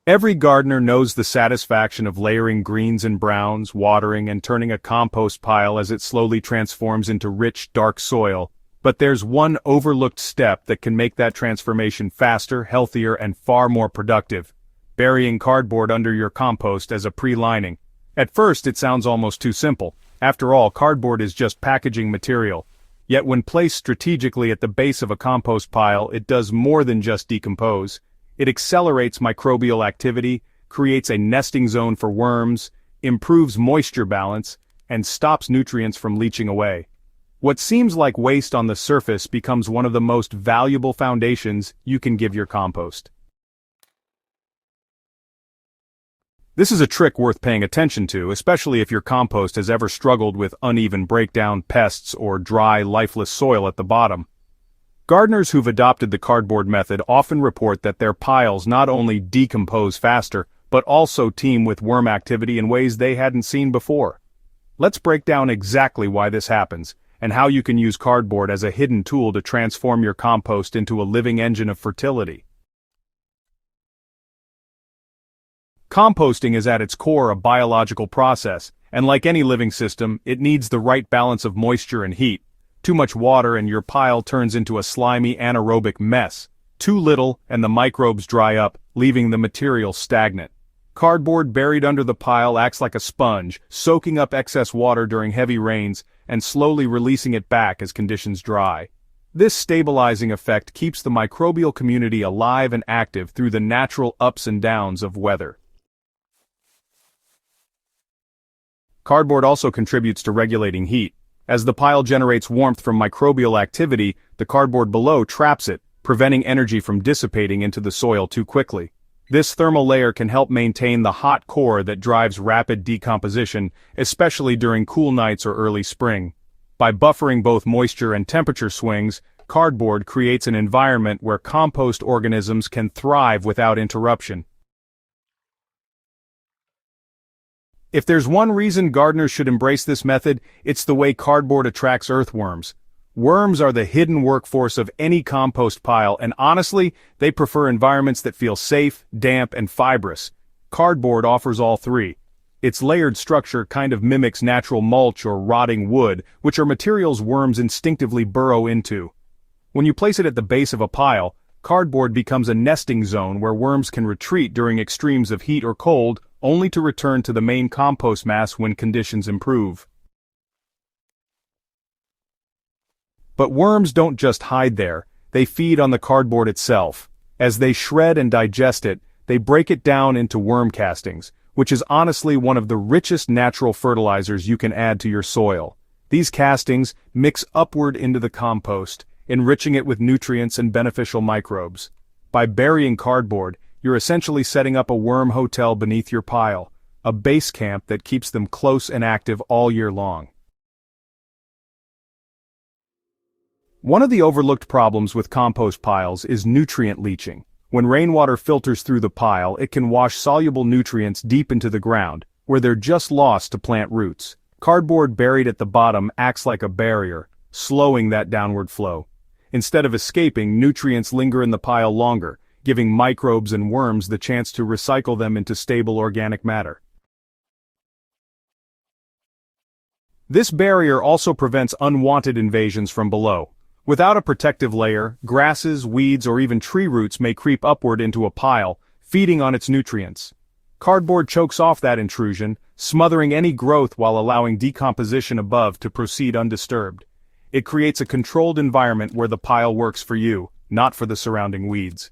Every gardener knows the satisfaction of layering greens and browns, watering and turning a compost pile as it slowly transforms into rich, dark soil. But there's one overlooked step that can make that transformation faster, healthier, and far more productive: burying cardboard under your compost as a pre-lining. At first it sounds almost too simple. After all, cardboard is just packaging material. Yet when placed strategically at the base of a compost pile, it does more than just decompose. It accelerates microbial activity, creates a nesting zone for worms, improves moisture balance, and stops nutrients from leaching away. What seems like waste on the surface becomes one of the most valuable foundations you can give your compost. This is a trick worth paying attention to, especially if your compost has ever struggled with uneven breakdown, pests, or dry, lifeless soil at the bottom. Gardeners who've adopted the cardboard method often report that their piles not only decompose faster, but also teem with worm activity in ways they hadn't seen before. Let's break down exactly why this happens, and how you can use cardboard as a hidden tool to transform your compost into a living engine of fertility. Composting is at its core a biological process, and like any living system, it needs the right balance of moisture and heat. Too much water and your pile turns into a slimy anaerobic mess. Too little and the microbes dry up, leaving the material stagnant. Cardboard buried under the pile acts like a sponge, soaking up excess water during heavy rains and slowly releasing it back as conditions dry. This stabilizing effect keeps the microbial community alive and active through the natural ups and downs of weather. Cardboard also contributes to regulating heat. As the pile generates warmth from microbial activity, the cardboard below traps it, preventing energy from dissipating into the soil too quickly. This thermal layer can help maintain the hot core that drives rapid decomposition, especially during cool nights or early spring. By buffering both moisture and temperature swings, cardboard creates an environment where compost organisms can thrive without interruption. If there's one reason gardeners should embrace this method, it's the way cardboard attracts earthworms. Worms are the hidden workforce of any compost pile, and honestly, they prefer environments that feel safe, damp, and fibrous. Cardboard offers all three. Its layered structure kind of mimics natural mulch or rotting wood, which are materials worms instinctively burrow into. When you place it at the base of a pile, cardboard becomes a nesting zone where worms can retreat during extremes of heat or cold, only to return to the main compost mass when conditions improve. But worms don't just hide there, they feed on the cardboard itself. As they shred and digest it, they break it down into worm castings, which is honestly one of the richest natural fertilizers you can add to your soil. These castings mix upward into the compost, enriching it with nutrients and beneficial microbes. By burying cardboard, you're essentially setting up a worm hotel beneath your pile, a base camp that keeps them close and active all year long. One of the overlooked problems with compost piles is nutrient leaching. When rainwater filters through the pile, it can wash soluble nutrients deep into the ground, where they're just lost to plant roots. Cardboard buried at the bottom acts like a barrier, slowing that downward flow. Instead of escaping, nutrients linger in the pile longer, giving microbes and worms the chance to recycle them into stable organic matter. This barrier also prevents unwanted invasions from below. Without a protective layer, grasses, weeds, or even tree roots may creep upward into a pile, feeding on its nutrients. Cardboard chokes off that intrusion, smothering any growth while allowing decomposition above to proceed undisturbed. It creates a controlled environment where the pile works for you, not for the surrounding weeds.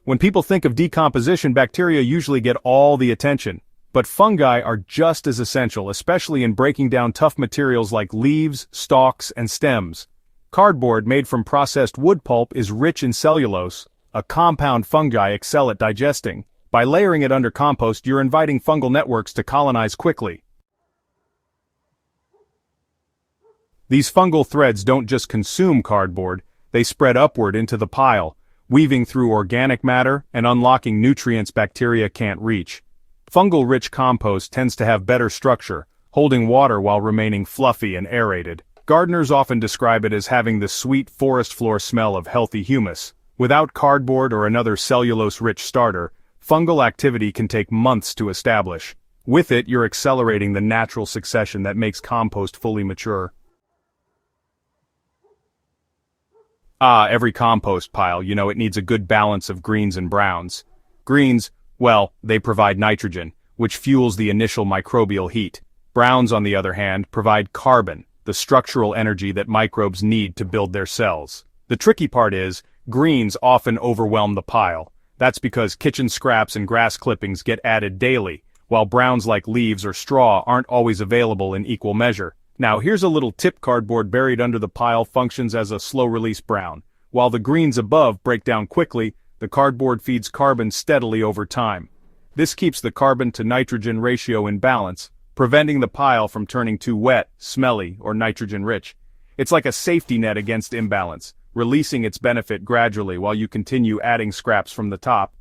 When people think of decomposition, bacteria usually get all the attention. But fungi are just as essential, especially in breaking down tough materials like leaves, stalks, and stems. Cardboard made from processed wood pulp is rich in cellulose, a compound fungi excel at digesting. By layering it under compost, you're inviting fungal networks to colonize quickly. These fungal threads don't just consume cardboard, they spread upward into the pile, weaving through organic matter and unlocking nutrients bacteria can't reach. Fungal-rich compost tends to have better structure, holding water while remaining fluffy and aerated. Gardeners often describe it as having the sweet forest floor smell of healthy humus. Without cardboard or another cellulose-rich starter, fungal activity can take months to establish. With it, you're accelerating the natural succession that makes compost fully mature. Every compost pile, it needs a good balance of greens and browns. Greens, well, they provide nitrogen, which fuels the initial microbial heat. Browns, on the other hand, provide carbon, the structural energy that microbes need to build their cells. The tricky part is, greens often overwhelm the pile. That's because kitchen scraps and grass clippings get added daily, while browns like leaves or straw aren't always available in equal measure. Now here's a little tip: cardboard buried under the pile functions as a slow-release brown. While the greens above break down quickly, the cardboard feeds carbon steadily over time. This keeps the carbon to nitrogen ratio in balance, preventing the pile from turning too wet, smelly, or nitrogen-rich. It's like a safety net against imbalance, releasing its benefit gradually while you continue adding scraps from the top.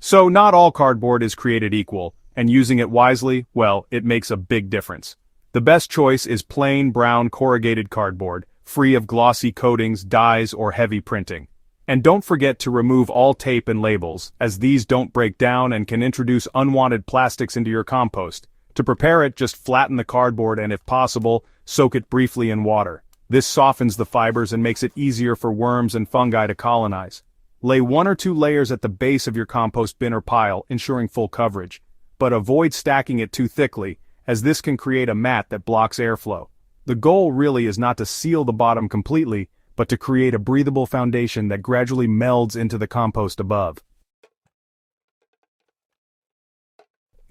So not all cardboard is created equal, and using it wisely, well, it makes a big difference. The best choice is plain brown corrugated cardboard, free of glossy coatings, dyes, or heavy printing. And don't forget to remove all tape and labels, as these don't break down and can introduce unwanted plastics into your compost. To prepare it, just flatten the cardboard and, if possible, soak it briefly in water. This softens the fibers and makes it easier for worms and fungi to colonize. Lay 1 or 2 layers at the base of your compost bin or pile, ensuring full coverage. But avoid stacking it too thickly, as this can create a mat that blocks airflow. The goal really is not to seal the bottom completely, but to create a breathable foundation that gradually melds into the compost above.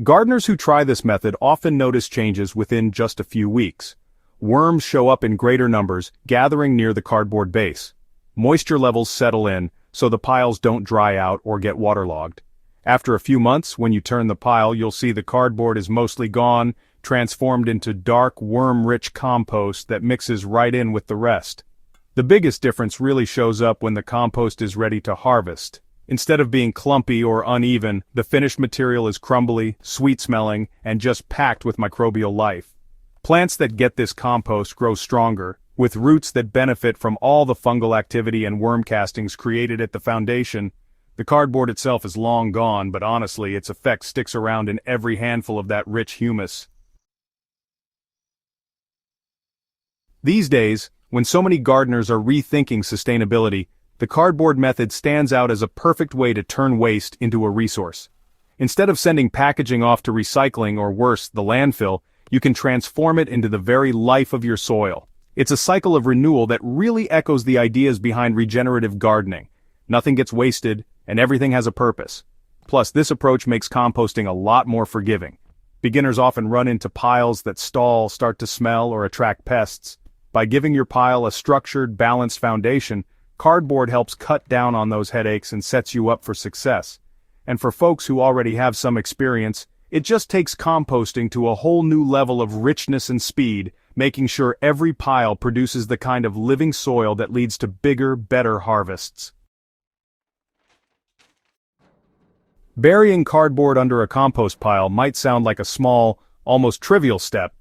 Gardeners who try this method often notice changes within just a few weeks. Worms show up in greater numbers, gathering near the cardboard base. Moisture levels settle in, so the piles don't dry out or get waterlogged. After a few months, when you turn the pile, you'll see the cardboard is mostly gone, transformed into dark, worm-rich compost that mixes right in with the rest. The biggest difference really shows up when the compost is ready to harvest. Instead of being clumpy or uneven, the finished material is crumbly, sweet-smelling, and just packed with microbial life. Plants that get this compost grow stronger, with roots that benefit from all the fungal activity and worm castings created at the foundation. The cardboard itself is long gone, but honestly, its effect sticks around in every handful of that rich humus. These days, when so many gardeners are rethinking sustainability, the cardboard method stands out as a perfect way to turn waste into a resource. Instead of sending packaging off to recycling or worse, the landfill, you can transform it into the very life of your soil. It's a cycle of renewal that really echoes the ideas behind regenerative gardening. Nothing gets wasted, and everything has a purpose. Plus, this approach makes composting a lot more forgiving. Beginners often run into piles that stall, start to smell, or attract pests. By giving your pile a structured, balanced foundation, cardboard helps cut down on those headaches and sets you up for success. And for folks who already have some experience, it just takes composting to a whole new level of richness and speed, making sure every pile produces the kind of living soil that leads to bigger, better harvests. Burying cardboard under a compost pile might sound like a small, almost trivial step,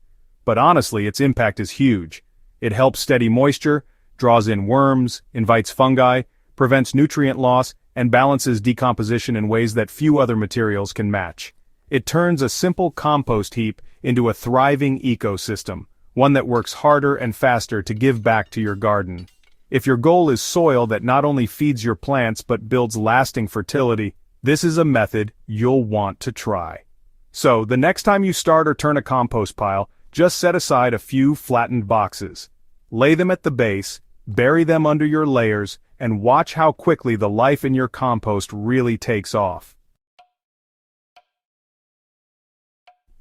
but honestly its impact is huge. It helps steady moisture, draws in worms, invites fungi, prevents nutrient loss, and balances decomposition in ways that few other materials can match. It turns a simple compost heap into a thriving ecosystem, one that works harder and faster to give back to your garden. If your goal is soil that not only feeds your plants but builds lasting fertility, this is a method you'll want to try. So, the next time you start or turn a compost pile, just set aside a few flattened boxes. Lay them at the base, bury them under your layers, and watch how quickly the life in your compost really takes off.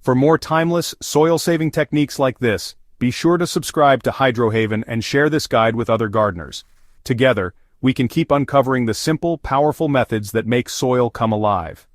For more timeless, soil-saving techniques like this, be sure to subscribe to Hydrohaven and share this guide with other gardeners. Together, we can keep uncovering the simple, powerful methods that make soil come alive.